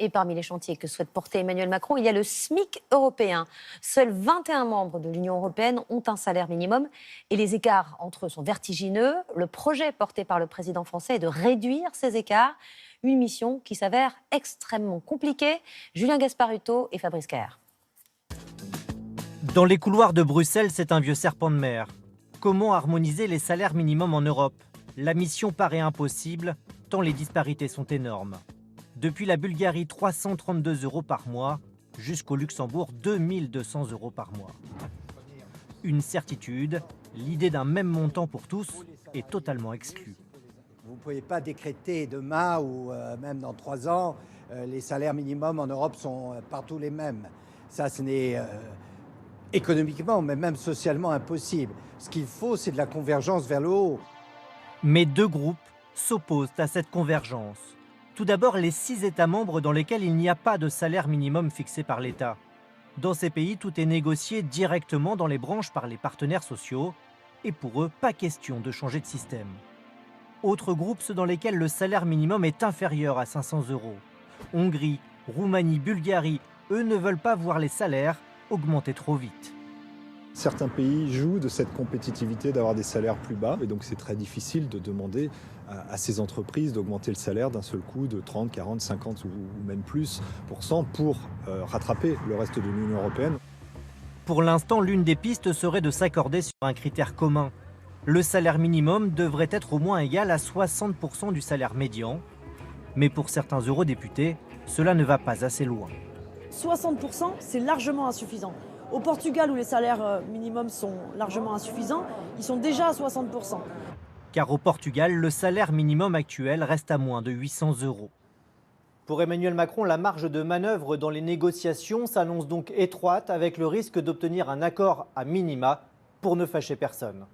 Et parmi les chantiers que souhaite porter Emmanuel Macron, il y a le SMIC européen. Seuls 21 membres de l'Union européenne ont un salaire minimum et les écarts entre eux sont vertigineux. Le projet porté par le président français est de réduire ces écarts. Une mission qui s'avère extrêmement compliquée. Julien Gasparuto et Fabrice Caire. Dans les couloirs de Bruxelles, c'est un vieux serpent de mer. Comment harmoniser les salaires minimums en Europe? La mission paraît impossible, tant les disparités sont énormes. Depuis la Bulgarie, 332 € par mois, jusqu'au Luxembourg, 2200 € par mois. Une certitude, l'idée d'un même montant pour tous est totalement exclue. Vous ne pouvez pas décréter demain ou même dans 3 ans, les salaires minimums en Europe sont partout les mêmes. Ça, ce n'est économiquement, mais même socialement impossible. Ce qu'il faut, c'est de la convergence vers le haut. Mais deux groupes s'opposent à cette convergence. Tout d'abord, les 6 États membres dans lesquels il n'y a pas de salaire minimum fixé par l'État. Dans ces pays, tout est négocié directement dans les branches par les partenaires sociaux. Et pour eux, pas question de changer de système. Autres groupes, ceux dans lesquels le salaire minimum est inférieur à 500 €. Hongrie, Roumanie, Bulgarie, eux ne veulent pas voir les salaires augmenter trop vite. Certains pays jouent de cette compétitivité d'avoir des salaires plus bas et donc c'est très difficile de demander à ces entreprises d'augmenter le salaire d'un seul coup de 30, 40, 50 ou même plus % pour rattraper le reste de l'Union européenne. Pour l'instant, l'une des pistes serait de s'accorder sur un critère commun. Le salaire minimum devrait être au moins égal à 60 % du salaire médian. Mais pour certains eurodéputés, cela ne va pas assez loin. 60 %, c'est largement insuffisant. Au Portugal, où les salaires minimums sont largement insuffisants, ils sont déjà à 60 %. Car au Portugal, le salaire minimum actuel reste à moins de 800 €. Pour Emmanuel Macron, la marge de manœuvre dans les négociations s'annonce donc étroite, avec le risque d'obtenir un accord à minima pour ne fâcher personne.